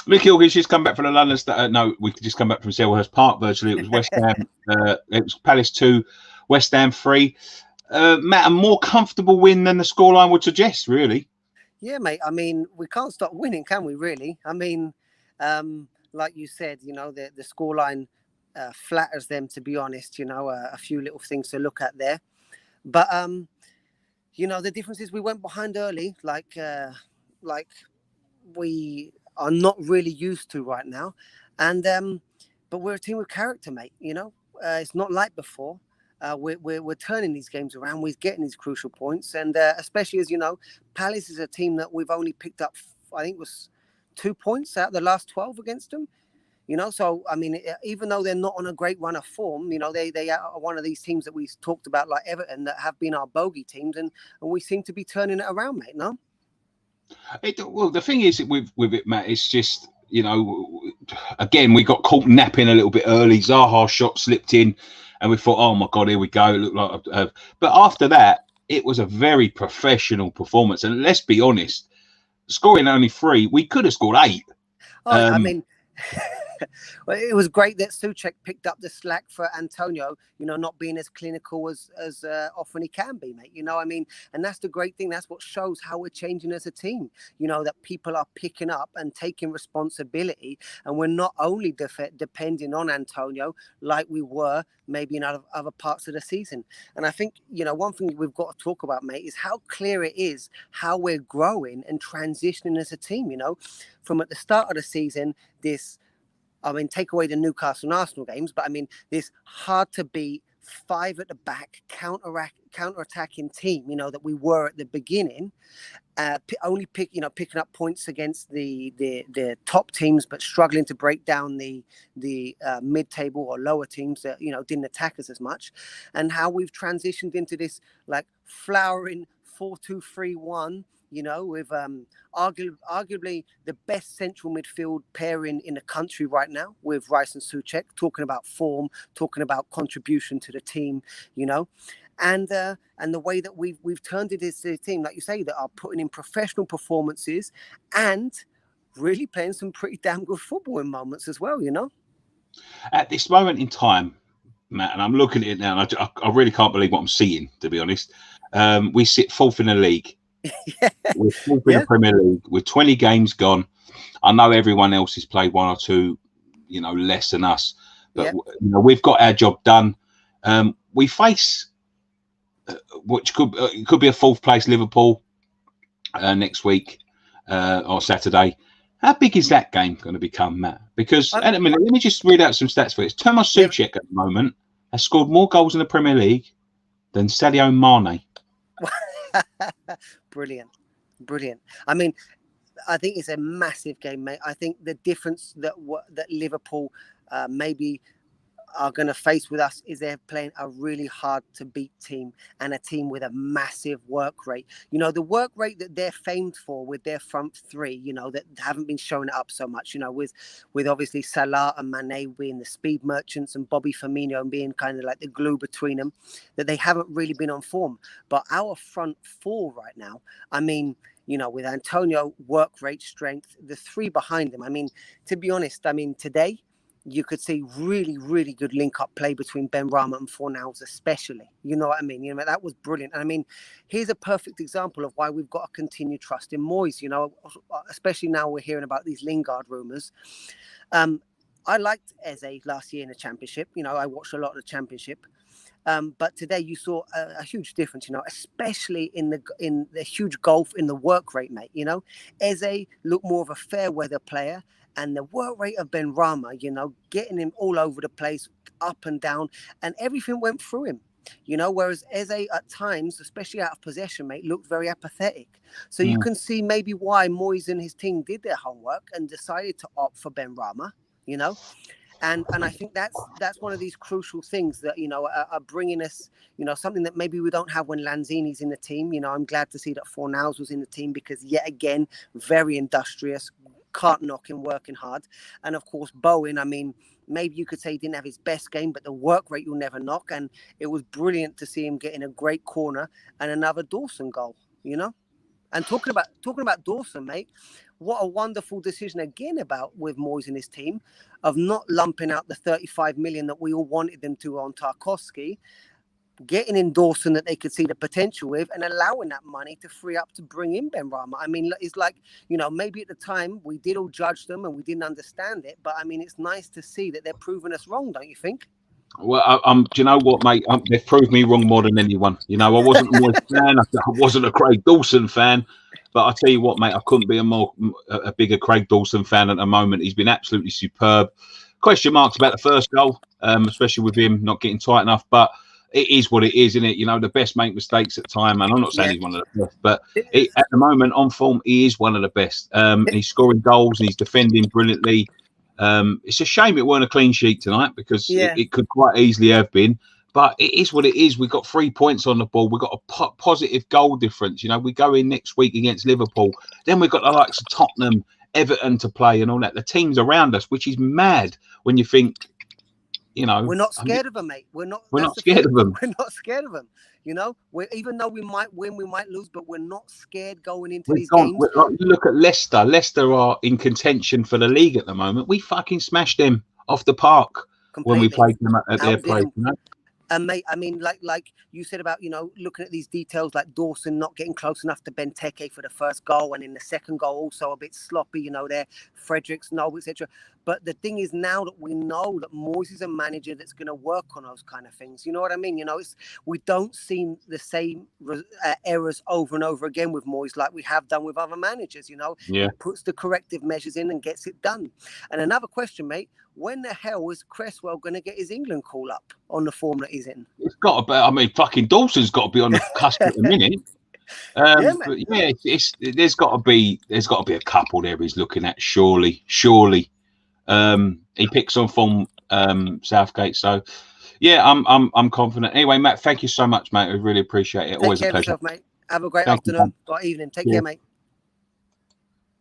Mickey Hawkins just come back from the London. No, we could just come back from Selhurst Park. Virtually, it was West Ham. It was Palace 2, West Ham 3. Matt, a more comfortable win than the scoreline would suggest, really. Yeah, mate. I mean, we can't stop winning, can we? Really? I mean, like you said, the scoreline flatters them. To be honest, a few little things to look at there, but the difference is we went behind early, like we are not really used to right now, and but we're a team with character, mate. It's not like before. We're turning these games around. We're getting these crucial points, and especially as you know, Palace is a team that we've only picked up, I think, it was 2 points out of the last 12 against them. So I mean, even though they're not on a great run of form, they are one of these teams that we talked about, like Everton, that have been our bogey teams, and we seem to be turning it around, mate. No. Well, the thing is with it, Matt, it's just again we got caught napping a little bit early. Zaha's shot slipped in, and we thought, oh my god, here we go. It looked like, but after that, it was a very professional performance. And let's be honest, scoring only 3, we could have scored 8. I mean, well, it was great that Souček picked up the slack for Antonio, not being as clinical as often he can be, mate. I mean, and that's the great thing. That's what shows how we're changing as a team, that people are picking up and taking responsibility. And we're not only depending on Antonio like we were maybe in other parts of the season. And I think, one thing we've got to talk about, mate, is how clear it is how we're growing and transitioning as a team, from at the start of the season, take away the Newcastle and Arsenal games, but I mean, this hard to beat 5 at the back counter-attacking team, that we were at the beginning, only picking up points against the top teams, but struggling to break down the mid-table or lower teams that didn't attack us as much, and how we've transitioned into this like flowering 4-2-3-1. With arguably the best central midfield pairing in the country right now, with Rice and Souček, talking about form, talking about contribution to the team, and the way that we've turned it is a team, like you say, that are putting in professional performances and really playing some pretty damn good football in moments as well, At this moment in time, Matt, and I'm looking at it now, and I really can't believe what I'm seeing, to be honest. We sit 4th in the league. Yeah. We're 4th in the Premier League with 20 games gone. I know everyone else has played 1 or 2, less than us, but we've got our job done. We face which could be a 4th place Liverpool next week or Saturday. How big is that game going to become, Matt? Because at a minute, let me just read out some stats for you. Tomas Souček at the moment has scored more goals in the Premier League than Sadio Mane. Brilliant. I mean, I think it's a massive game, mate. I think the difference that Liverpool maybe are going to face with us is they're playing a really hard to beat team, and a team with a massive work rate. The work rate that they're famed for with their front 3, that haven't been showing it up so much, with obviously Salah and Mane being the speed merchants and Bobby Firmino being kind of like the glue between them, that they haven't really been on form. But our front 4 right now, I mean, with Antonio, work rate, strength, the 3 behind him. I mean, to be honest, today, you could see really, really good link-up play between Benrahma and Fornals, especially. You know what I mean? That was brilliant. And I mean, here's a perfect example of why we've got to continue trusting Moyes, especially now we're hearing about these Lingard rumours. I liked Eze last year in the Championship. I watched a lot of the Championship. But today you saw a huge difference, especially in the huge gulf in the work rate, mate. Eze looked more of a fair weather player. And the work rate of Benrahma, getting him all over the place, up and down, and everything went through him. Whereas Eze at times, especially out of possession, mate, looked very apathetic. So you can see maybe why Moyes and his team did their homework and decided to opt for Benrahma, And I think that's one of these crucial things that, are bringing us, something that maybe we don't have when Lanzini's in the team. I'm glad to see that Fornals was in the team because, yet again, very industrious, can't knock him, working hard. And, of course, Bowen, I mean, maybe you could say he didn't have his best game, but the work rate you'll never knock. And it was brilliant to see him getting a great corner and another Dawson goal, And talking about Dawson, mate, what a wonderful decision again about with Moyes and his team of not lumping out the 35 million that we all wanted them to on Tarkowski, getting in Dawson that they could see the potential with, and allowing that money to free up to bring in Benrahma. I mean, it's like, you know, maybe at the time we did all judge them and we didn't understand it, but I mean, it's nice to see that they're proving us wrong, don't you think? Well, do you know what, mate? They've proved me wrong more than anyone. You know, I wasn't a Moyes fan. I wasn't a Craig Dawson fan. But I tell you what, mate, I couldn't be a bigger Craig Dawson fan at the moment. He's been absolutely superb. Question marks about the first goal, especially with him not getting tight enough. But it is what it is, isn't it? You know, the best make mistakes at time. And I'm not saying he's one of the best, but at the moment, on form, he is one of the best. He's scoring goals and he's defending brilliantly. It's a shame it weren't a clean sheet tonight, because it could quite easily have been. But it is what it is. We've got 3 points on the ball. We've got a positive goal difference. You know, we go in next week against Liverpool. Then we've got the likes of Tottenham, Everton to play and all that. The teams around us, which is mad when you think, you know. We're not scared of them, mate. We're not scared of them. We're not scared of them. You know, even though we might win, we might lose, but we're not scared going into these games. You look at Leicester. Leicester are in contention for the league at the moment. We fucking smashed them off the park when we played them at their place. You know? And mate, I mean, like you said about, you know, looking at these details, like Dawson not getting close enough to Benteke for the first goal, and in the second goal also a bit sloppy, you know, there, Fredericks, no, etc. But the thing is, now that we know that Moyes is a manager that's going to work on those kind of things, you know what I mean? You know, we don't see the same errors over and over again with Moyes like we have done with other managers, you know? Yeah. He puts the corrective measures in and gets it done. And another question, mate, when the hell is Cresswell going to get his England call up on the form that he's in? It's got to be. I mean, fucking Dawson's got to be on the cusp at the minute. There's got to be a couple there he's looking at. Surely. He picks on form Southgate. So yeah, I'm confident. Anyway, Matt, thank you so much, mate. I really appreciate it. Always a pleasure. Yourself, mate. Have a great afternoon or evening. Take care, mate.